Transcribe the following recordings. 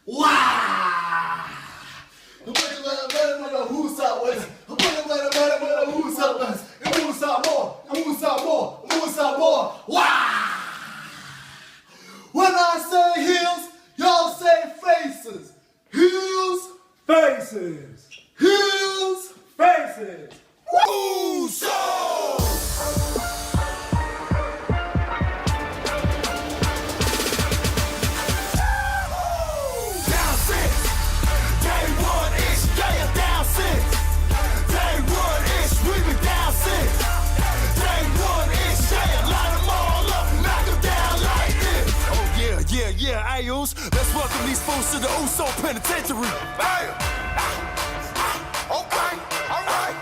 Wow! Who's up with? Who's up more? Wow! When I say heels, y'all say faces. Heels, Faces! heels, Faces! who's up? Yeah, Ayos, let's welcome these fools to the Uso Penitentiary. Okay, alright.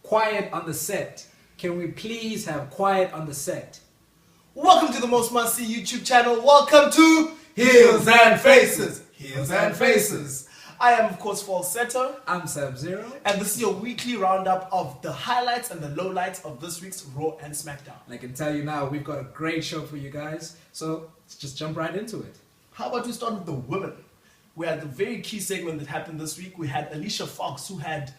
Quiet on the set. Can we please have quiet on the set? Welcome to the most must-see YouTube channel. Welcome to Heels and Faces. Heels and Faces. I am, of course, Falsetto. I'm Sub-Zero. And this is your weekly roundup of the highlights and the lowlights of this week's Raw and Smackdown. And I can tell you now, we've got a great show for you guys. So let's just jump right into it. How about we start with the women? We had the very key segment that happened this week. We had Alicia Fox, who had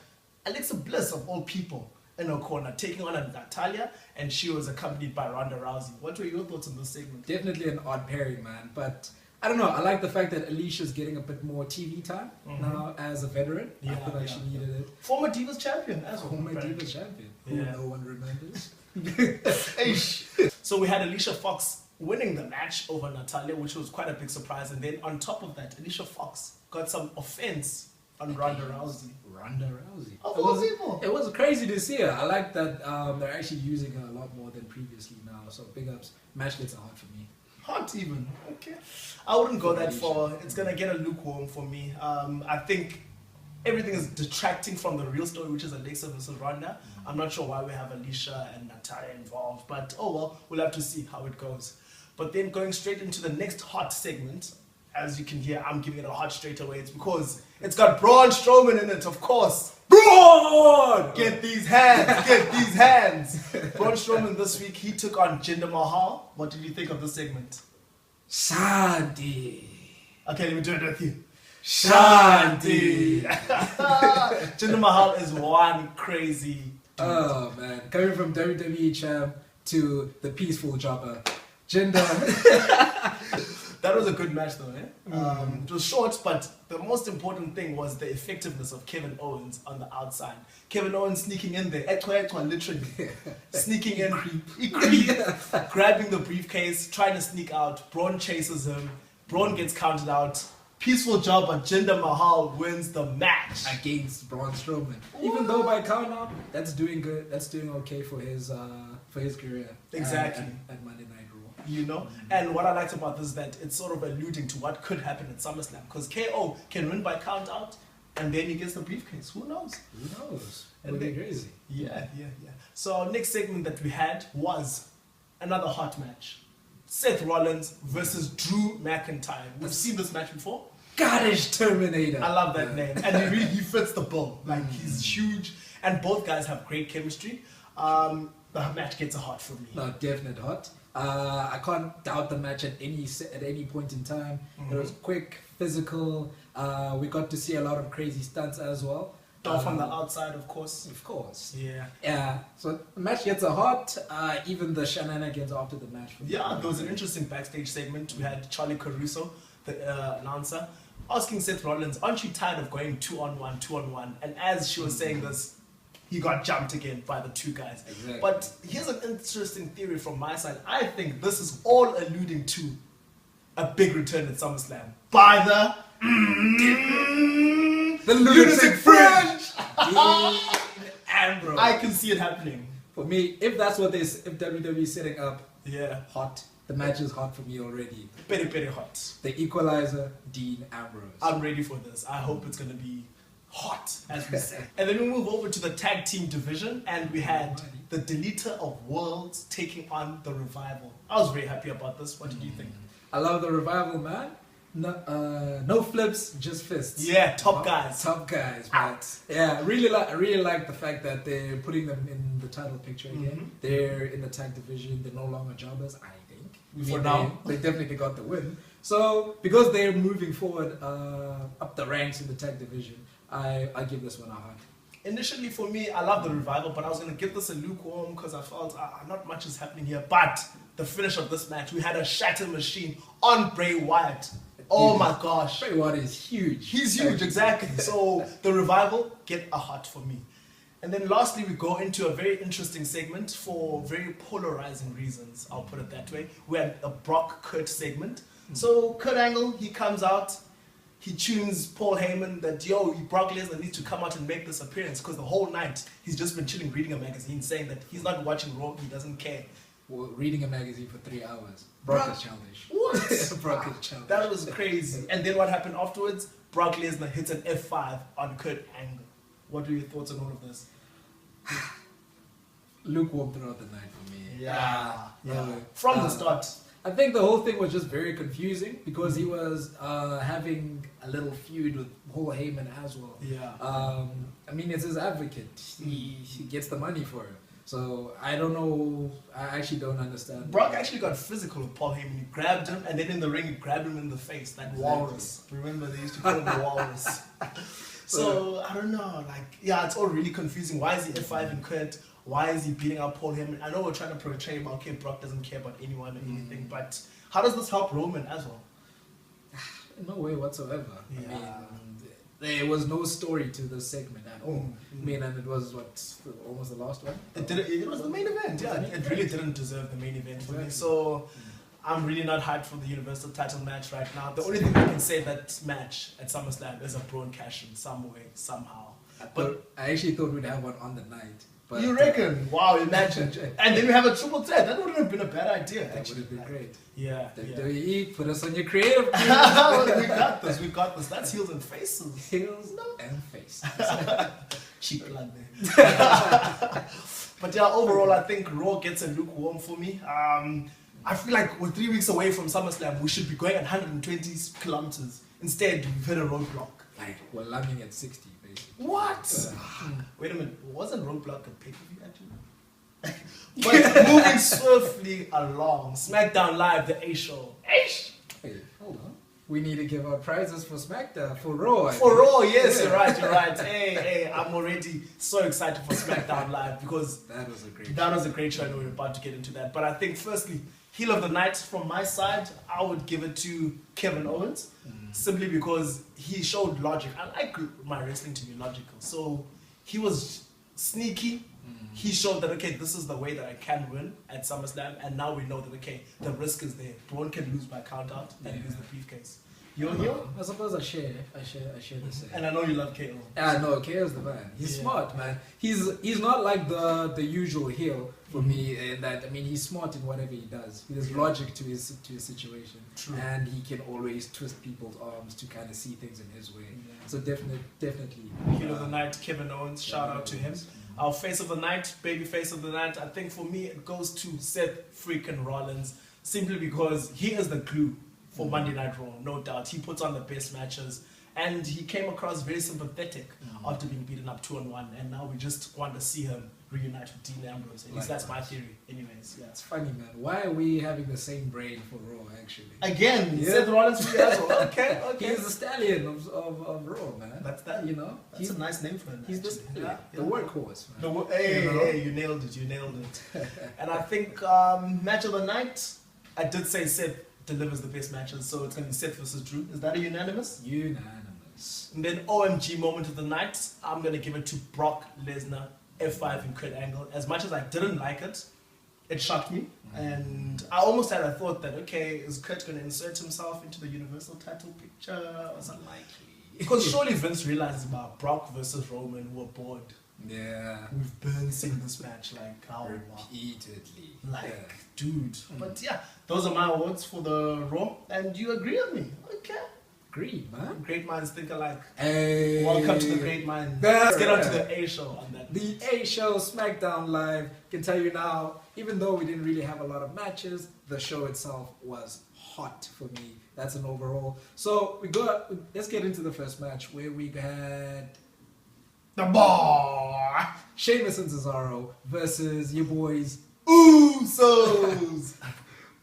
Alexa Bliss, of all people, in her corner, taking on Natalia, and she was accompanied by Ronda Rousey. What were your thoughts on this segment? Definitely an odd pairing, man. But I don't know. I like the fact that Alicia's getting a bit more TV time now as a veteran. I feel like she needed it. Former Divas champion as well. Former Divas champion, who no one remembers. So we had Alicia Fox winning the match over Natalia, which was quite a big surprise. And then on top of that, Alicia Fox got some offense on Ronda Rousey. Ronda Rousey. Of all people. It was crazy to see her. I like that they're actually using her a lot more than previously now. So big ups. Match gets hard for me. Hot even. Okay. I wouldn't go that far. It's going to get a lukewarm for me. I think everything is detracting from the real story, which is Alexa versus Ronda. I'm not sure why we have Alicia and Natalia involved, but oh well, we'll have to see how it goes. But then going straight into the next hot segment, as you can hear, I'm giving it a hot straight away. It's because it's got Braun Strowman in it, of course. Braun! Get these hands, get these hands. Braun Strowman this week, he took on Jinder Mahal. What did you think of the segment? Shanti. Okay, let me do it with you. Shanti. Jinder Mahal is one crazy dude. Oh man, coming from WWE champ to the peaceful jobber, Jinder. That was a good match though, eh? It was short, but the most important thing was the effectiveness of Kevin Owens on the outside. Kevin Owens sneaking in there, literally sneaking in, grabbing the briefcase, trying to sneak out. Braun chases him. Braun gets counted out. Peaceful job, but Jinder Mahal wins the match Against Braun Strowman. Even though by count out, that's doing good. That's doing okay for his career. Exactly. At Monday Night Raw. You know? And what I liked about this is that it's sort of alluding to what could happen at SummerSlam. Because KO can win by count out, and then he gets the briefcase. Who knows? Who knows? It'll be crazy. Yeah. So our next segment that we had was another hot match. Seth Rollins versus Drew McIntyre. We've seen this match before. Scottish Terminator. I love that name. And he fits the bill. Like, he's huge. And both guys have great chemistry. The match gets a hot for me. No, definite hot. I can't doubt the match at any point in time. It was quick, physical. We got to see a lot of crazy stunts as well. From the outside, of course. Of course. Yeah. So the match gets a hot. Even the shenanigans after the match. Yeah, there was an interesting backstage segment. We had Charlie Caruso, the announcer, asking Seth Rollins, aren't you tired of going 2-on-1? And as she was saying this, he got jumped again by the two guys. Exactly. But here's an interesting theory from my side. I think this is all alluding to a big return at SummerSlam by the lunatic fringe. Ambrose. I can see it happening. For me, if that's what if WWE is setting up, Yeah. hot. The match is hot for me already. Very, very hot. The Equalizer, Dean Ambrose. I'm ready for this. I hope it's going to be hot, as we say. And then we move over to the tag team division, and we had the Deleter of Worlds taking on the Revival. I was very happy about this. What did you think? I love the Revival, man. No flips, just fists. Yeah, top guys. Top guys, man. Yeah, I really like the fact that they're putting them in the title picture again. They're in the tag division. They're no longer jobbers, I think. For now. They definitely got the win. So because they're moving forward up the ranks in the tag division, I give this one a heart. Initially, for me, I love the revival, but I was going to give this a lukewarm because I felt not much is happening here. But the finish of this match, we had a shatter machine on Bray Wyatt. Oh my gosh. Bray Wyatt is huge. He's huge, exactly. So the revival, get a heart for me. And then lastly, we go into a very interesting segment for very polarizing reasons. I'll put it that way. We had a Brock Kurt segment. So Kurt Angle, he comes out. He tunes Paul Heyman that, Brock Lesnar needs to come out and make this appearance because the whole night he's just been chilling reading a magazine saying that he's not watching Raw, he doesn't care. Well, reading a magazine for 3 hours. Brock is childish. What? Brock is childish. That was crazy. And then what happened afterwards? Brock Lesnar hits an F5 on Kurt Angle. What were your thoughts on all of this? Lukewarm throughout the night for me. Yeah. No. From the start. I think the whole thing was just very confusing because he was having a little feud with Paul Heyman as well. Yeah. I mean, it's his advocate. He gets the money for it. So I don't know. I actually don't understand. Brock actually got physical with Paul Heyman. He grabbed him, and then in the ring, he grabbed him in the face. That walrus. Remember, they used to call him the walrus. So I don't know. It's all really confusing. Why is he F5 in Kurt? Why is he beating up Paul Heyman? I know we're trying to portray him, okay, Brock doesn't care about anyone or anything, but how does this help Roman as well? No way whatsoever. Yeah. I mean, there was no story to this segment at all. I mean, and it was almost the last one. It was the main event. Yeah, it really didn't deserve the main event for me. So I'm really not hyped for the Universal title match right now. The only thing I can say that match at SummerSlam is a Braun cash in some way, somehow. But I actually thought we'd have one on the night. But you reckon? Wow, imagine. And then we have a triple threat. That wouldn't have been a bad idea, that actually. would have been great. Yeah. WWE, put us on your creative. We got this. That's heels and faces. Heels and faces. Cheap plug there. But yeah, overall, I think Raw gets a lukewarm for me. I feel like we're 3 weeks away from SummerSlam. We should be going at 120 kilometers. Instead, we've hit a roadblock. Like, we're landing at 60, basically. What? Wait a minute. Wasn't Roadblock a pay-per-view, actually? But moving swiftly along. Smackdown Live, the A show. Hey, hold on. We need to give out prizes for Smackdown, for Raw. For Raw, yes, you're right. Hey, I'm already so excited for Smackdown Live because that was a great show. I know we're about to get into that. But I think, firstly, heel of the night from my side, I would give it to Kevin Owens. Simply because he showed logic. I like my wrestling to be logical. So he was sneaky. He showed that, okay, this is the way that I can win at SummerSlam. And now we know that, okay, the risk is there. Braun can lose by count out and lose the briefcase. You're heel? I suppose I share the same. And I know you love KO. No, KO's the man. He's smart, man. He's not like the usual heel for me in that, I mean, he's smart in whatever he does. There's logic to his situation. True. And he can always twist people's arms to kind of see things in his way. Yeah. So definitely. Heel of the night, Kevin Owens. Shout out to him. Our face of the night, baby face of the night. I think for me, it goes to Seth freaking Rollins. Simply because he is the glue for Monday Night Raw, no doubt. He puts on the best matches. And he came across very sympathetic after being beaten up 2-1. And now we just want to see him reunite with Dean Ambrose. At least that's my theory. Anyways, yeah. It's funny, man. Why are we having the same brain for Raw, actually? Again, Seth Rollins for you as well. Okay. He's the stallion of Raw, man. That's that. You know? That's a nice name for him. He's the stallion. The workhorse, man. Hey, you nailed it. And I think match of the night, I did say Seth delivers the best matches, so it's going to be Seth versus Drew. Is that a unanimous? Unanimous. And then OMG moment of the night, I'm going to give it to Brock Lesnar, F5 and Kurt Angle. As much as I didn't like it, it shocked me. And I almost had a thought that, okay, is Kurt going to insert himself into the Universal title picture or something? Unlikely. Because surely Vince realizes about Brock versus Roman, who are bored. Yeah. We've been seeing this match like how repeatedly. Dude. But yeah, those are my awards for the Raw. And you agree with me? Okay. Agree, man. Great minds think alike. Hey. Welcome to the Great Minds. Let's get on to the A show on that. The A show, Smackdown Live. Can tell you now, even though we didn't really have a lot of matches, the show itself was hot for me. That's an overall. So let's get into the first match where we had the boy Sheamus and Cesaro versus your boys Usos.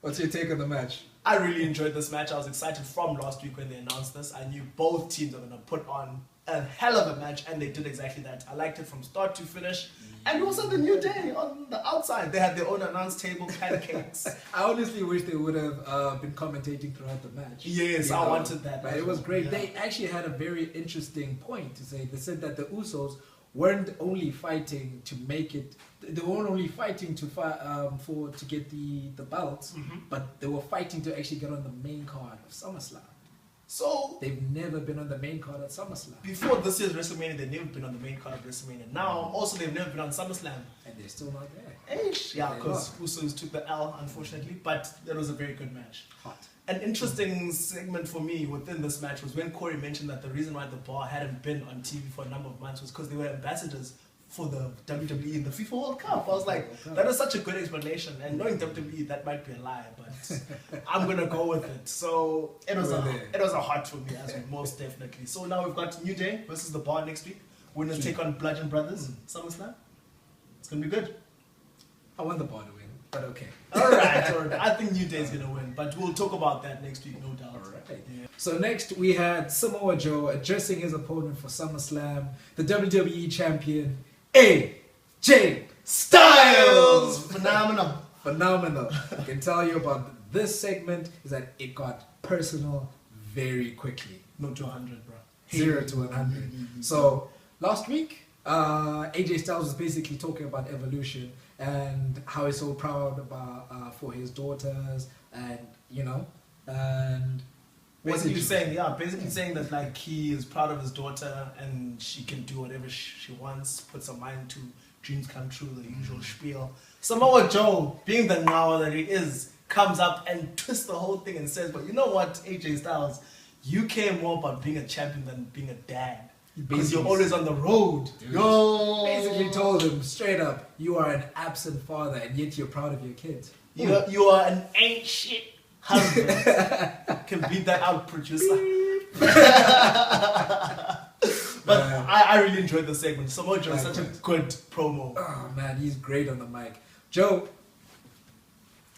What's your take on the match? I really enjoyed this match. I was excited from last week when they announced this. I knew both teams were going to put on a hell of a match, and they did exactly that. I liked it from start to finish. And also the New Day on the outside. They had their own announce table, pancakes. I honestly wish they would have been commentating throughout the match. Yes, I wanted that. But it was great. Yeah. They actually had a very interesting point to say. They said that the Usos weren't only fighting to make it. They weren't only fighting to get the belts, but they were fighting to actually get on the main card of SummerSlam. So they've never been on the main card at SummerSlam. Before this year's WrestleMania, they've never been on the main card of WrestleMania. Now, also they've never been on SummerSlam. And they're still not there. Yeah, because Usos took the L, unfortunately. But that was a very good match. Hot. An interesting segment for me within this match was when Corey mentioned that the reason why the bar hadn't been on TV for a number of months was because they were ambassadors for the WWE in the FIFA World Cup. I was like, that is such a good explanation. And knowing WWE, that might be a lie, but I'm gonna go with it. So it was a hot for me as well, most definitely. So now we've got New Day versus the Bar next week. Winners take on Bludgeon Brothers. SummerSlam. It's gonna be good. I want the Bar to win, but okay. All right. I think New Day is gonna win, but we'll talk about that next week, no doubt. All right. Yeah. So next we had Samoa Joe addressing his opponent for SummerSlam, the WWE champion, AJ Styles. Phenomenal. I can tell you about this segment is that it got personal very quickly. No to 100, bro. 0 to 100. So last week, AJ Styles was basically talking about evolution and how he's so proud about for his daughters, and and basically saying that like he is proud of his daughter and she can do whatever she wants, puts her mind to dreams come true, the usual spiel. Samoa Joe, being the now that he is, comes up and twists the whole thing and says, but you know what, AJ Styles, you care more about being a champion than being a dad. Because you're always on the road. Yo. Basically told him straight up, you are an absent father and yet you're proud of your kids. You are an ain't shit husband. Can beat that out, producer. But I really enjoyed the segment. Samoa Joe is such a good promo. Oh man, he's great on the mic. Joe,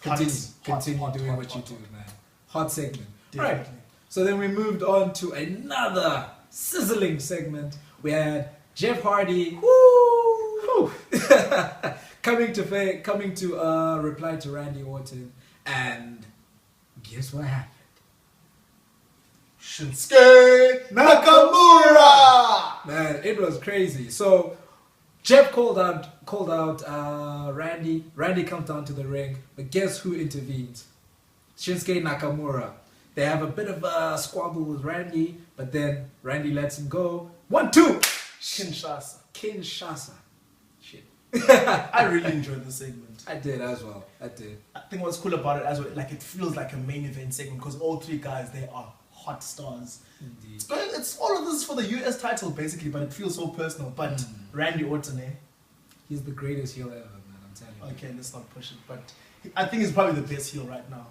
continue doing what you do, man. Hot segment. Definitely. Right. So then we moved on to another sizzling segment. We had Jeff Hardy coming to reply to Randy Orton, and guess what happened? Shinsuke Nakamura. Man, it was crazy. So Jeff called out Randy. Randy comes down to the ring, but guess who intervenes? Shinsuke Nakamura. They have a bit of a squabble with Randy, but then Randy lets him go. 1, 2. Kinshasa. Shit. I really enjoyed the segment. I did as well. I think what's cool about it as well, like it feels like a main event segment because all three guys, they are hot stars. Indeed. It's all of this is for the US title basically, but it feels so personal. But Randy Orton, he's the greatest heel ever, man. I'm telling you. Okay, let's not push it, but I think he's probably the best heel right now.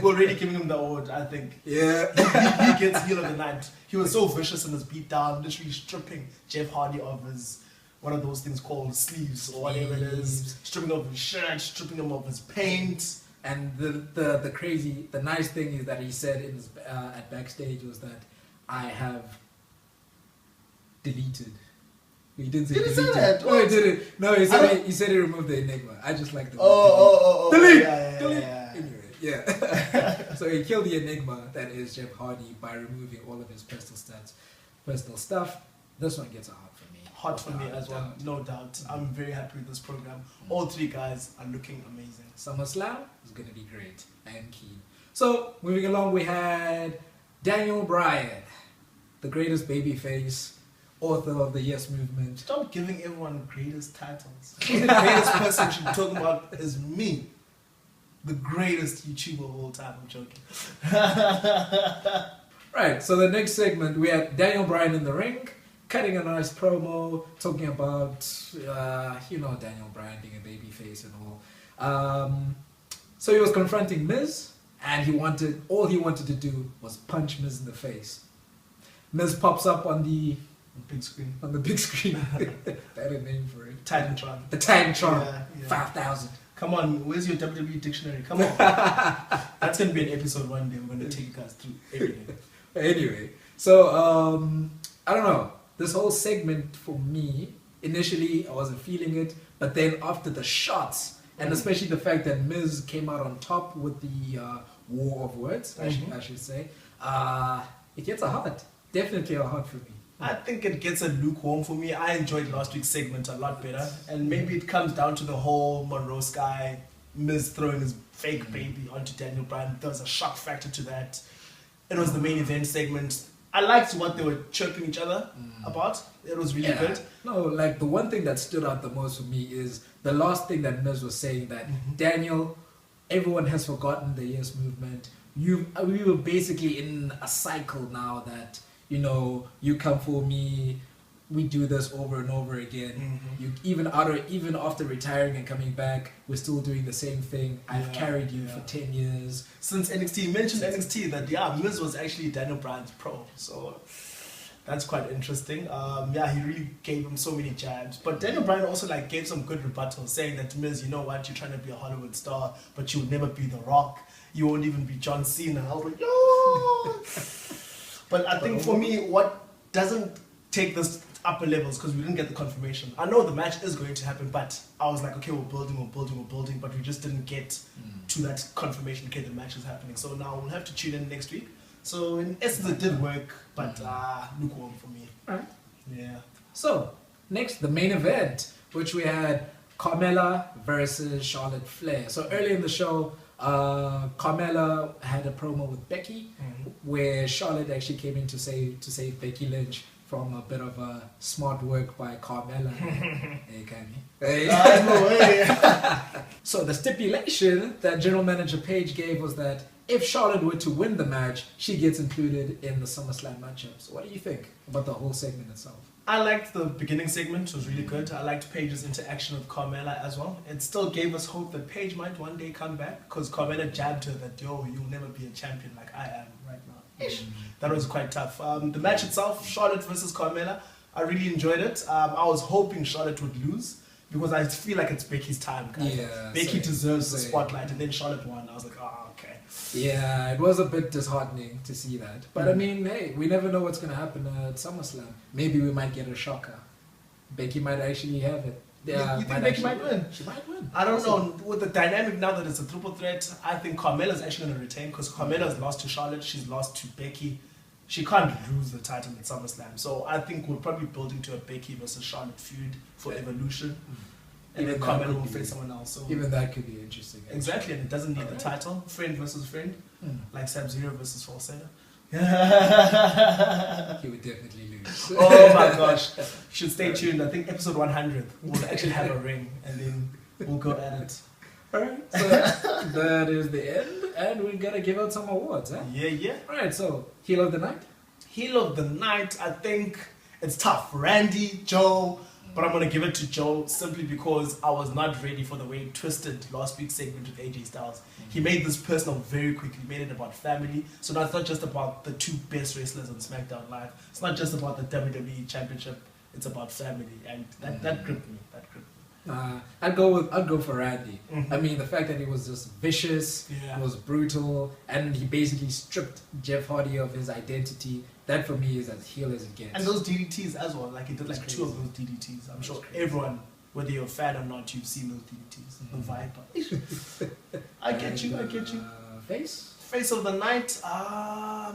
We're already giving him the award, I think. Yeah. he gets heel of the night. He was so vicious in his beatdown, literally stripping Jeff Hardy of his, what are those things called, sleeves or whatever it is, stripping off his shirt, stripping him of his paint. And the nice thing is that he said in his, at backstage was that I have deleted. He didn't say deleted. Did he say that? No, he didn't. No, he said he removed the enigma. I just like the delete. Delete. Anyway, yeah. So he killed the enigma that is Jeff Hardy by removing all of his personal stuff. This one gets a hot for me. Hot for me as well, no doubt. I'm very happy with this program. All three guys are looking amazing. SummerSlam is going to be great and keen. So, moving along, we had Daniel Bryan, the greatest babyface, author of the Yes Movement. Stop giving everyone greatest titles. The greatest person you should be talking about is me. The greatest YouTuber of all time. I'm joking. Right, so the next segment, we had Daniel Bryan in the ring, cutting a nice promo, talking about, Daniel Bryan being a babyface and all. So he was confronting Miz, and all he wanted to do was punch Miz in the face. Miz pops up on the big screen. On the big screen. They had a name for it. Titantron. The Titantron. Yeah. 5,000. Come on, where's your WWE dictionary? Come on. That's going to be an episode one day. We're going to take you guys through everything. Anyway, so I don't know. This whole segment for me, initially I wasn't feeling it, but then after the shots, and especially the fact that Miz came out on top with the war of words, I should say, it gets a heart. Definitely a heart for me. I think it gets a lukewarm for me. I enjoyed last week's segment a lot better. And maybe it comes down to the whole Monroe Sky, Miz throwing his fake baby onto Daniel Bryan. There was a shock factor to that. It was the main event segment. I liked what they were chirping each other about. It was really good. No, like the one thing that stood out the most for me is the last thing that Miz was saying, that Daniel, everyone has forgotten the Yes movement. We were basically in a cycle now that, you know, you come for me, we do this over and over again. You even after retiring and coming back, we're still doing the same thing. I've carried you for 10 years. Since NXT, you mentioned NXT that Miz was actually Daniel Bryan's pro. So that's quite interesting. He really gave him so many jabs. But Daniel Bryan also like gave some good rebuttals, saying that Miz, you know what, you're trying to be a Hollywood star, but you'll never be The Rock. You won't even be John Cena. I was like, yo. But I think for me, what doesn't take this upper levels, because we didn't get the confirmation. I know the match is going to happen, but I was like, okay, we're building, but we just didn't get to that confirmation, okay, the match is happening. So now we'll have to tune in next week. So in essence, it did work, but lukewarm for me. Alright. Yeah. So, next, the main event, which we had Carmella versus Charlotte Flair. So early in the show, Carmella had a promo with Becky, where Charlotte actually came in to save Becky Lynch from a bit of a smart work by Carmella. Hey, Cammy. Hey. So the stipulation that General Manager Paige gave was that if Charlotte were to win the match, she gets included in the SummerSlam matchups. What do you think about the whole segment itself? I liked the beginning segment, it was really good. I liked Paige's interaction with Carmella as well. It still gave us hope that Paige might one day come back, because Carmella jabbed her that, yo, you'll never be a champion like I am right now. That was quite tough. The match itself, Charlotte versus Carmella, I really enjoyed it. I was hoping Charlotte would lose, because I feel like it's Becky's time. Becky deserves the spotlight, and then Charlotte won. I was like, okay. Yeah, it was a bit disheartening to see that. But I mean, hey, we never know what's going to happen at SummerSlam. Maybe we might get a shocker. Becky might actually have it. Yeah, you think Becky might win? She might win. I don't know. With the dynamic now that it's a triple threat, I think Carmella's actually going to retain, because Carmella's lost to Charlotte, she's lost to Becky. She can't lose the title at SummerSlam. So I think we're probably building to a Becky versus Charlotte feud for Evolution. And then Carmella will face someone else. So even that could be interesting. Actually. Exactly, and it doesn't need the title. Friend versus friend. Like Sub-Zero versus Falsetto. He would definitely lose. Oh my gosh. You should stay tuned. I think episode 100 we'll actually have a ring, and then we'll go at it. Alright, so that is the end, and we gotta give out some awards, huh? Yeah. Alright, so heel of the night? Heel of the night, I think it's tough. Randy, Joe, but I'm gonna give it to Joe simply because I was not ready for the way he twisted last week's segment with AJ Styles. He made this personal very quickly, made it about family. So now it's not just about the two best wrestlers on Smackdown Live. It's not just about the WWE Championship. It's about family, and that gripped me. I'd go for Randy. I mean, the fact that he was just vicious, was brutal, and he basically stripped Jeff Hardy of his identity. That for me is as heel as it gets. And those DDTs as well. Like he did like 2 of those DDTs. I'm sure everyone, whether you're a fan or not, you've seen those DDTs. The Viper. I get you. Face of the night.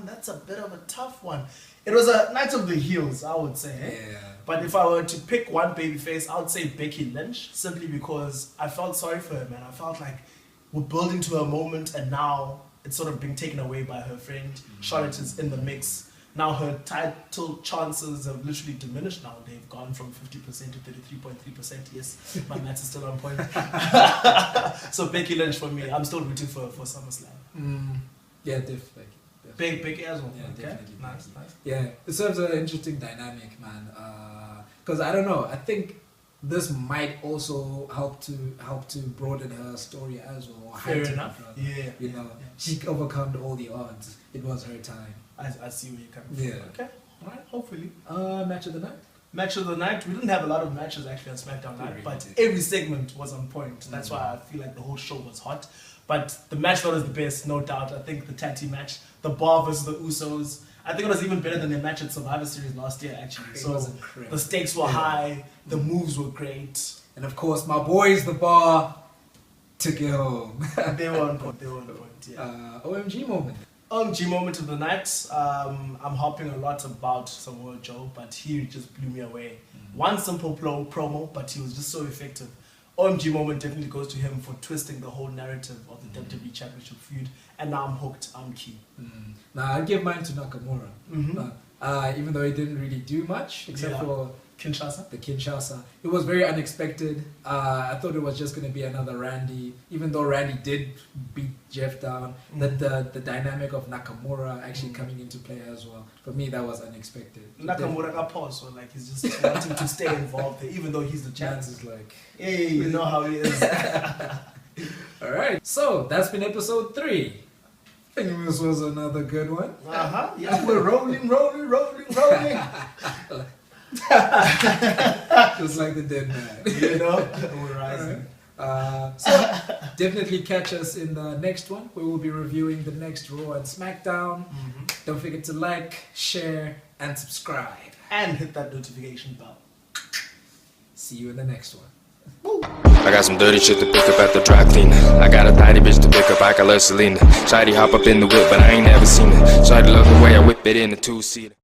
That's a bit of a tough one. It was a night of the heels, I would say. Yeah. But if I were to pick one babyface, I would say Becky Lynch, simply because I felt sorry for her, man. I felt like we're building to a moment, and now it's sort of being taken away by her friend. Charlotte is in the mix. Now her title chances have literally diminished now. They've gone from 50% to 33.3%. Yes, my maths is still on point. So Becky Lynch for me. I'm still rooting for SummerSlam. Yeah, definitely. Big as well. Yeah, okay. definitely. Nice. Yeah, it serves an interesting dynamic, man. Because I don't know, I think this might also help to broaden her story as well. Fair enough. Yeah. You know, she overcome all the odds. It was her time. I see where you're coming from. Yeah. Okay. All right. Hopefully. Match of the night. Match of the night. We didn't have a lot of matches actually on Smackdown night, but every segment was on point. That's why I feel like the whole show was hot. But the match that was the best, no doubt. I think the tag team match, the Bar versus the Usos. I think it was even better than their match at Survivor Series last year, actually. So the stakes were high, the moves were great. And of course, my boys, the Bar, took it home. They were on point, yeah. OMG moment. OMG moment of the night. I'm hopping a lot about Samoa Joe, but he just blew me away. One simple promo, but he was just so effective. OMG moment definitely goes to him for twisting the whole narrative of the WWE Championship feud. And now I'm hooked, I'm key. Now, I'd give mine to Nakamura. Even though he didn't really do much, except for Kinshasa. The Kinshasa. It was very unexpected. I thought it was just going to be another Randy. Even though Randy did beat Jeff down, that the dynamic of Nakamura actually coming into play as well. For me, that was unexpected. Nakamura got paused, so like he's just wanting to stay involved there, even though he's the champ. Is like, hey, you know how he is. Alright, so that's been episode 3. I think this was another good one. Yeah, we're rolling. Just like the dead man. You know, we're rising. So definitely catch us in the next one where we'll be reviewing the next Raw and Smackdown. Don't forget to like, share, and subscribe. And hit that notification bell. See you in the next one. I got some dirty shit to pick up at the dry clean. I got a tidy bitch to pick up, I got love Selena. Shady hop up in the whip, but I ain't never seen it. Shady love the way I whip it in the 2-seater.